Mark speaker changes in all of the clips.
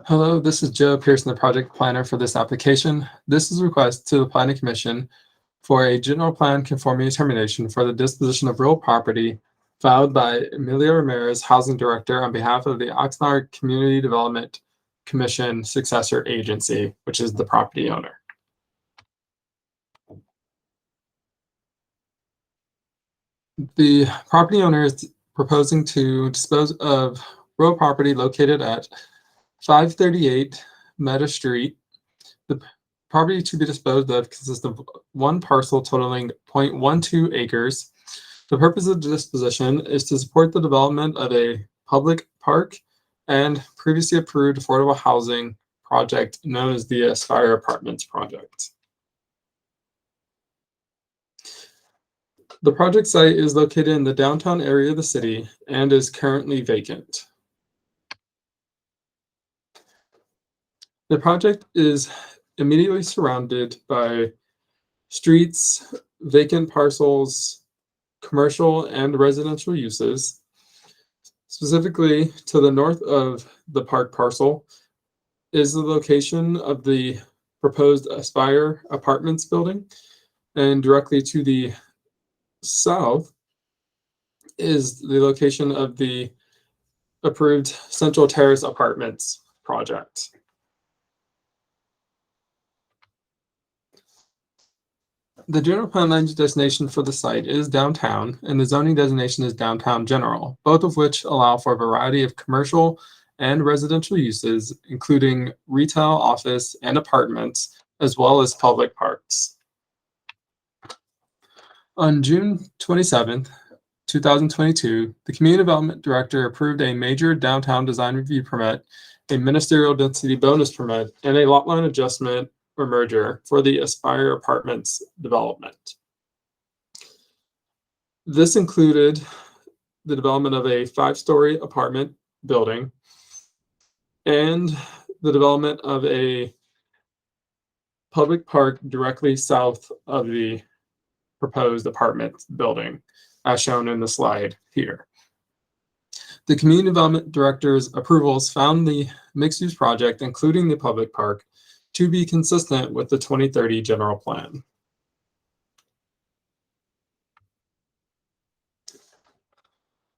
Speaker 1: Hello, this is Joe Pearson, the project planner for this application. This is a request to the Planning Commission for a general plan conformity determination for the disposition of real property filed by Emilio Ramirez, Housing Director, on behalf of the Oxnard Community Development Commission successor agency, which is the property owner. The property owner is proposing to dispose of real property located at 538 Meta Street. The property to be disposed of consists of one parcel totaling 0.12 acres. The purpose of the disposition is to support the development of a public park and previously approved affordable housing project known as the Aspire Apartments project. The project site is located in the downtown area of the city and is currently vacant. The project is immediately surrounded by streets, vacant parcels, commercial and residential uses. Specifically, to the north of the park parcel is the location of the proposed Aspire Apartments building, and directly to the south is the location of the approved Central Terrace Apartments project. The general plan land use designation for the site is downtown, and the zoning designation is downtown general, both of which allow for a variety of commercial and residential uses, including retail, office, and apartments, as well as public parks. On June 27th, 2022, the Community Development Director approved a major downtown design review permit, a ministerial density bonus permit, and a lot line adjustment or merger for the Aspire Apartments development. This included the development of a 5-story apartment building and the development of a public park directly south of the proposed apartment building, as shown in the slide here. The Community Development Director's approvals found the mixed-use project, including the public park, to be consistent with the 2030 general plan.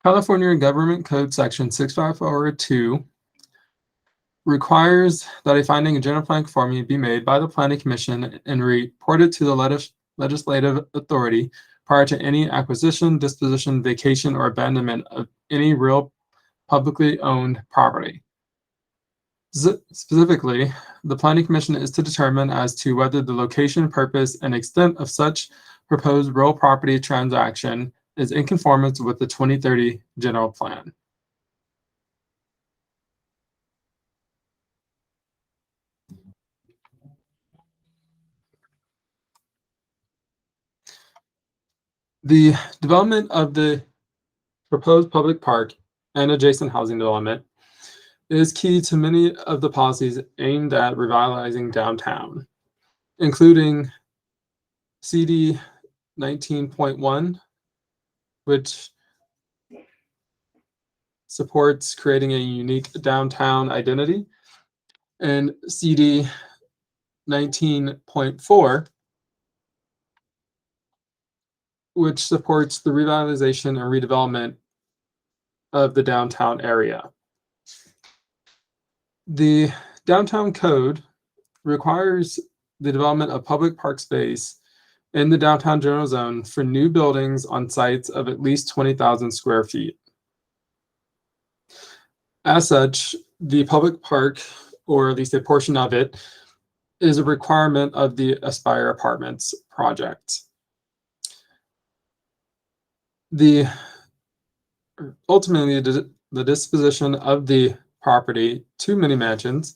Speaker 1: California Government Code Section 65402 requires that a finding of general plan conformity be made by the Planning Commission and reported to the legislative authority prior to any acquisition, disposition, vacation, or abandonment of any real publicly owned property. Specifically, the Planning Commission is to determine as to whether the location, purpose, and extent of such proposed real property transaction is in conformance with the 2030 general plan. The development of the proposed public park and adjacent housing development is key to many of the policies aimed at revitalizing downtown, including CD 19.1, which supports creating a unique downtown identity, and CD 19.4, which supports the revitalization and redevelopment of the downtown area. The downtown code requires the development of public park space in the downtown general zone for new buildings on sites of at least 20,000 square feet. As such, the public park, or at least a portion of it, is a requirement of the Aspire Apartments project. Ultimately, the disposition of the property to mini mansions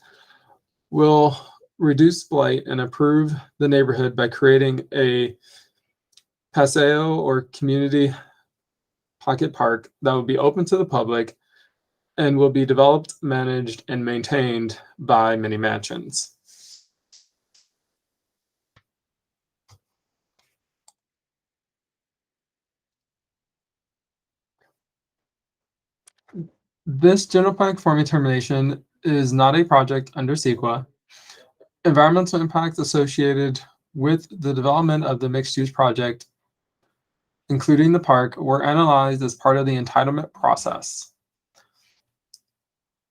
Speaker 1: will reduce blight and improve the neighborhood by creating a paseo or community pocket park that will be open to the public and will be developed, managed, and maintained by mini mansions. This general plan conformity determination is not a project under CEQA. Environmental impacts associated with the development of the mixed-use project, including the park, were analyzed as part of the entitlement process.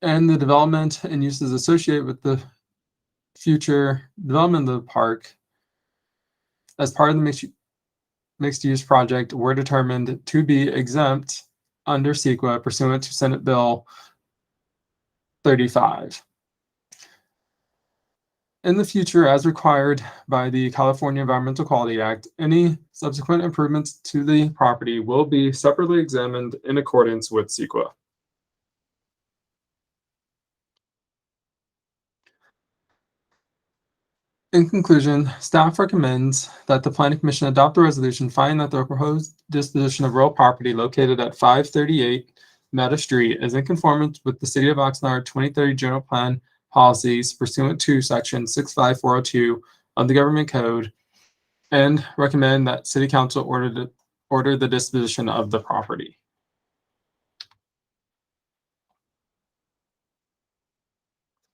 Speaker 1: And the development and uses associated with the future development of the park as part of the mixed-use project were determined to be exempt under CEQA pursuant to Senate Bill 35. In the future, as required by the California Environmental Quality Act, any subsequent improvements to the property will be separately examined in accordance with CEQA. In conclusion, staff recommends that the Planning Commission adopt a resolution finding that the proposed disposition of real property located at 538 Meta Street is in conformance with the City of Oxnard 2030 General Plan policies pursuant to Section 65402 of the Government Code, and recommend that City Council order the disposition of the property.